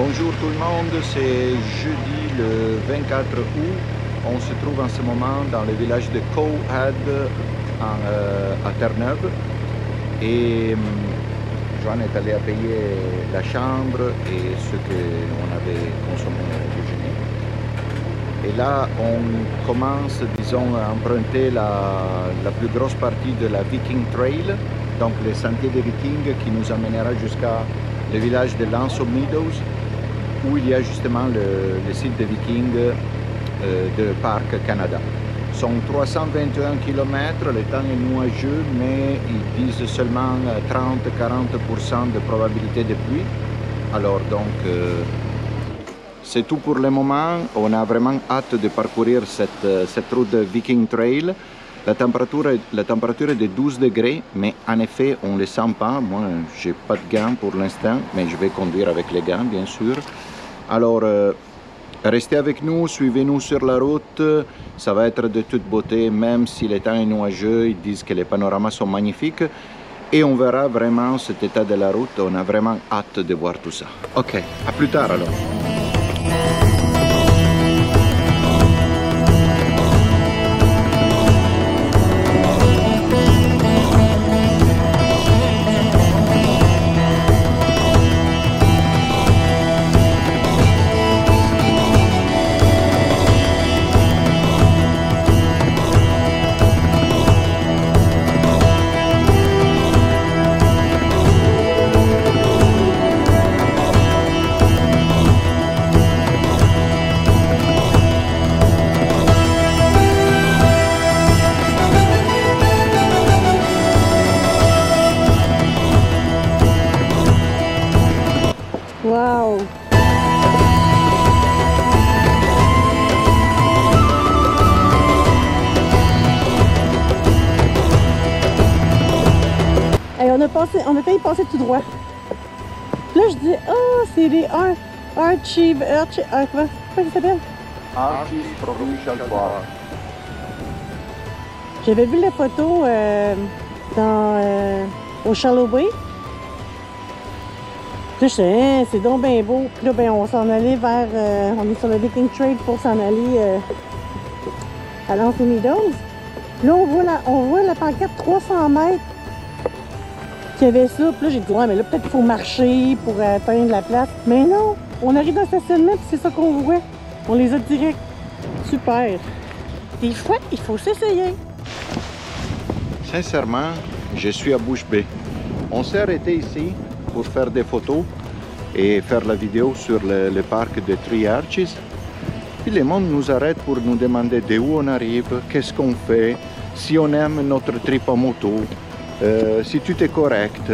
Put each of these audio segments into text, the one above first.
Bonjour tout le monde, c'est jeudi le 24 août. On se trouve en ce moment dans le village de Coed à Terre-Neuve. Et Joanne est allée à payer la chambre et ce qu'on avait consommé au déjeuner. Et là, on commence, disons, à emprunter la plus grosse partie de la Viking Trail, donc le sentier des Vikings qui nous amènera jusqu'à le village de L'Anse Meadows, où il y a justement le site des Vikings de Parc Canada. Ce sont 321 km, le temps est nuageux, mais ils disent seulement 30-40% de probabilité de pluie. Alors donc, c'est tout pour le moment. On a vraiment hâte de parcourir cette route de Viking Trail. La température est de 12 degrés, mais en effet, on ne le sent pas. Moi, je n'ai pas de gants pour l'instant, mais je vais conduire avec les gants, bien sûr. Alors, restez avec nous, suivez-nous sur la route. Ça va être de toute beauté, même si le temps est nuageux. Ils disent que les panoramas sont magnifiques. Et on verra vraiment cet état de la route. On a vraiment hâte de voir tout ça. Ok, à plus tard alors. Wow! Hey, on a failli passer tout droit. Là, je dis, oh, c'est les Archive, comment ça s'appelle? Archive Provincial Park. J'avais vu la photo au Shallow Bay. Puis je sais, c'est donc bien beau. Puis là, ben, on s'en allait vers... on est sur le Viking Trail pour s'en aller à L'Anse Meadows. Là, on voit la pancarte 300 mètres qu'il y avait ça. Puis là, j'ai dit, ouais, mais là, peut-être qu'il faut marcher pour atteindre la place. Mais non, on arrive dans le stationnement, puis c'est ça qu'on voit. On les a direct. Super. Des fois, il faut s'essayer. Sincèrement, je suis à bouche bée. On s'est arrêté ici pour faire des photos et faire la vidéo sur le parc de Three Arches. Puis le monde nous arrête pour nous demander d'où on arrive, qu'est-ce qu'on fait, si on aime notre trip en moto, si tout est correct,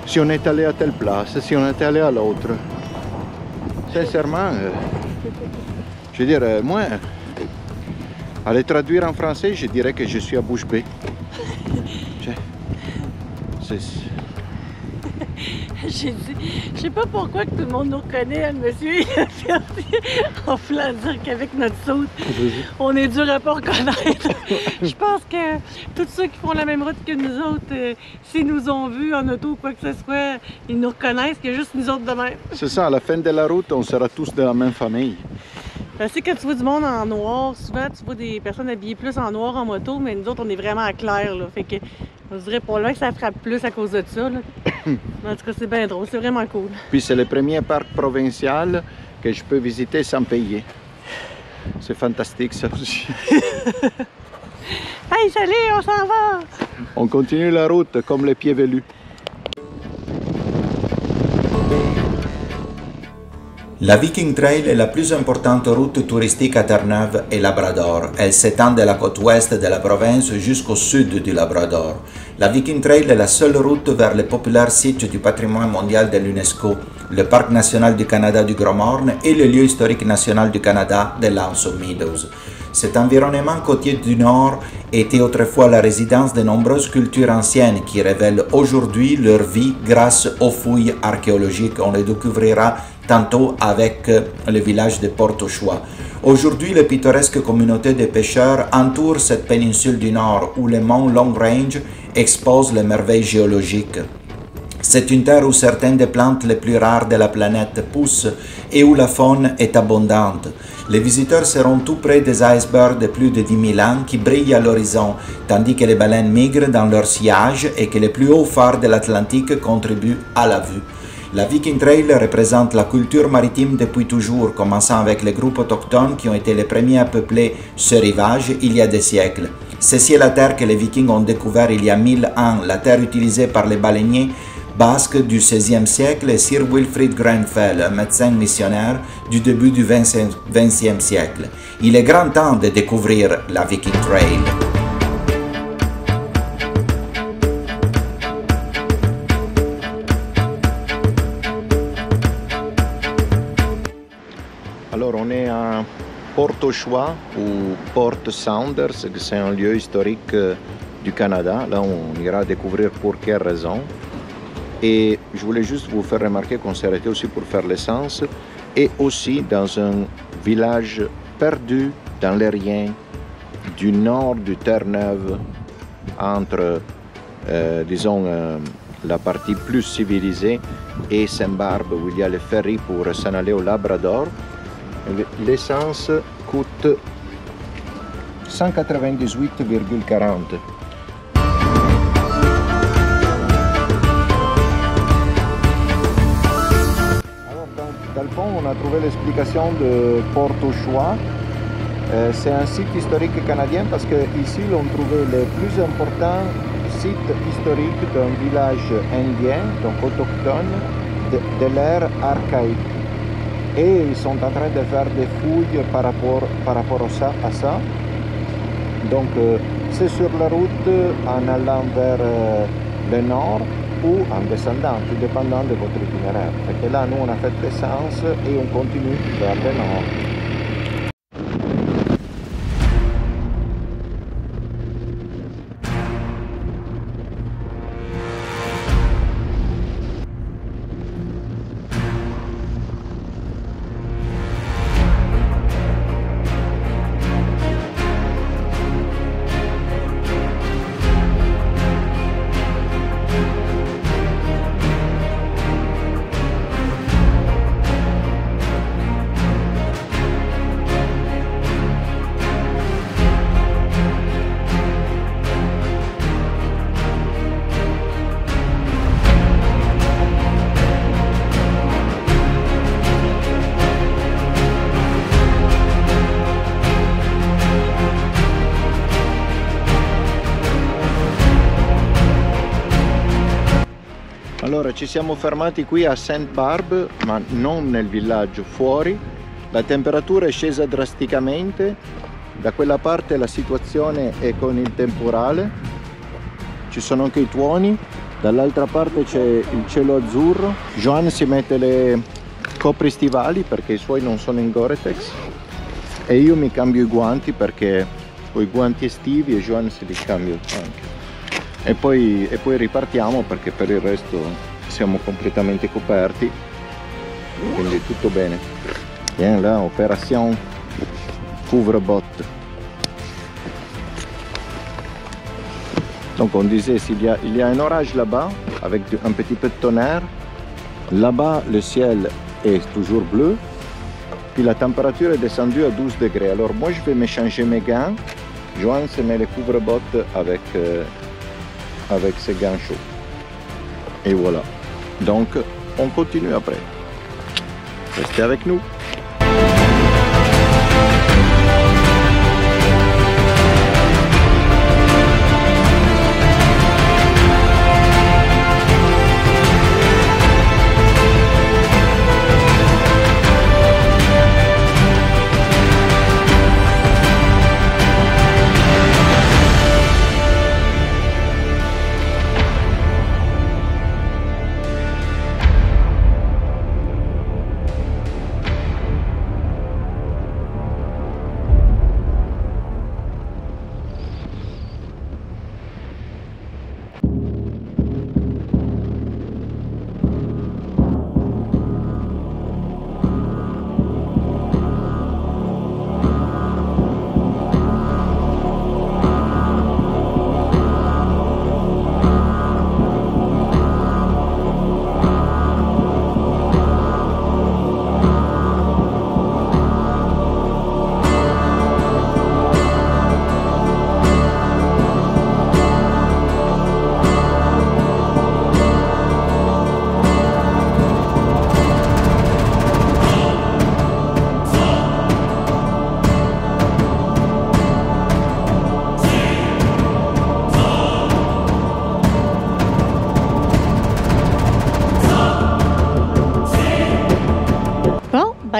si on est allé à telle place, si on est allé à l'autre. Sincèrement, je veux dire, moi, à le traduire en français, je dirais que je suis à bouche bée. J'ai dit, je sais pas pourquoi que tout le monde nous reconnaît, le monsieur, il a fait en voulant dire qu'avec notre saute, on est dur à pas reconnaître. Je pense que tous ceux qui font la même route que nous autres, s'ils nous ont vus en auto ou quoi que ce soit, ils nous reconnaissent, qu'il y a juste nous autres de même. C'est ça, à la fin de la route, on sera tous de la même famille. C'est quand tu vois du monde en noir, souvent tu vois des personnes habillées plus en noir en moto, mais nous autres, on est vraiment à clair, là. Fait que on dirait pas loin que ça frappe plus à cause de ça, là. En tout cas, c'est bien drôle, c'est vraiment cool. Puis c'est le premier parc provincial que je peux visiter sans payer. C'est fantastique ça aussi. Hey, salut, on s'en va! On continue la route comme les pieds velus. La Viking Trail est la plus importante route touristique à Terre-Neuve et Labrador. Elle s'étend de la côte ouest de la province jusqu'au sud du Labrador. La Viking Trail est la seule route vers le populaire site du patrimoine mondial de l'UNESCO, le Parc national du Canada du Gros-Morne et le lieu historique national du Canada de L'Anse Meadows. Cet environnement côtier du Nord était autrefois la résidence de nombreuses cultures anciennes qui révèlent aujourd'hui leur vie grâce aux fouilles archéologiques. On les découvrira tantôt avec le village de Port-au-Choix. Aujourd'hui, la pittoresque communauté de pêcheurs entoure cette péninsule du Nord où les monts Long Range exposent les merveilles géologiques. C'est une terre où certaines des plantes les plus rares de la planète poussent et où la faune est abondante. Les visiteurs seront tout près des icebergs de plus de 10 000 ans qui brillent à l'horizon, tandis que les baleines migrent dans leur sillage et que les plus hauts phares de l'Atlantique contribuent à la vue. La Viking Trail représente la culture maritime depuis toujours, commençant avec les groupes autochtones qui ont été les premiers à peupler ce rivage il y a des siècles. Ceci est la terre que les Vikings ont découvert il y a 1000 ans, la terre utilisée par les baleiniers basques du XVIe siècle et Sir Wilfrid Grenfell, un médecin missionnaire du début du XXe siècle. Il est grand temps de découvrir la Viking Trail. Alors on est à Port-au-Choix ou Port Saunders, c'est un lieu historique du Canada. Là on ira découvrir pour quelle raison. Et je voulais juste vous faire remarquer qu'on s'est arrêté aussi pour faire l'essence et aussi dans un village perdu dans les riens du nord du Terre-Neuve entre, disons, la partie plus civilisée et Saint-Barbe où il y a le ferry pour s'en aller au Labrador. L'essence coûte 198,40. Dans le fond, on a trouvé l'explication de Port-au-Choix. C'est un site historique canadien parce qu'ici, on trouvait les plus importants sites historiques d'un village indien, donc autochtone, de l'ère archaïque. Et ils sont en train de faire des fouilles par rapport à ça. Donc, c'est sur la route en allant vers le nord ou en descendant, tout dépendant de votre itinéraire. Et là, nous, on a fait l'essence et on continue vers le nord. Allora ci siamo fermati qui a St. Barbe, ma non nel villaggio, fuori. La temperatura è scesa drasticamente, da quella parte la situazione è con il temporale, ci sono anche i tuoni, dall'altra parte c'è il cielo azzurro. Joan si mette le copristivali perché i suoi non sono in Gore-Tex e io mi cambio i guanti perché ho i guanti estivi e Joan se li cambio anche. E poi ripartiamo perché per il resto siamo completamente coperti, quindi tutto bene. Bien là, opération couvre-botte. Donc on disait il y a un orage là-bas avec un petit peu de tonnerre. Là-bas le ciel est toujours bleu, puis la température est descendue à 12 degrés. Alors moi je vais me changer mes gants. Joan se met les couvre-bottes avec ses gants chauds. Et voilà. Donc, on continue après. Restez avec nous.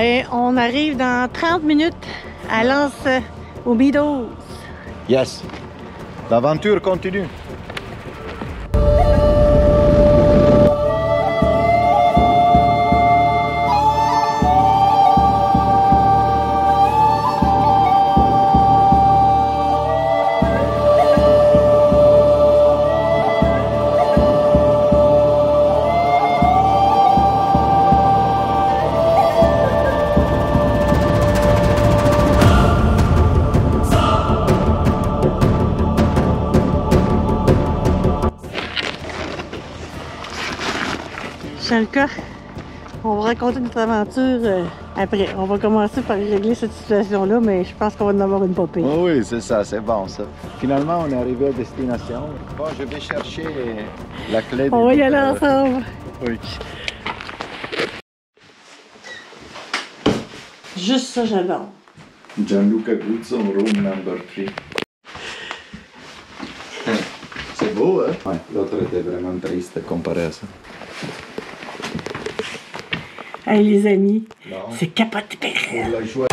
Et on arrive dans 30 minutes à Lance aux Meadows. Yes. L'aventure continue. Shalka, on va raconter notre aventure après. On va commencer par régler cette situation-là, mais je pense qu'on va en avoir une popée. Oh oui, c'est ça, c'est bon ça. Finalement, on est arrivé à destination. Bon, je vais chercher la clé. On va y aller ensemble. Oui. Juste ça, j'adore. Gianluca Guzzo, room number 3. C'est beau, hein? Ouais, l'autre était vraiment triste comparé à ça. Hey les amis, Non. c'est capoté. Pour la joie.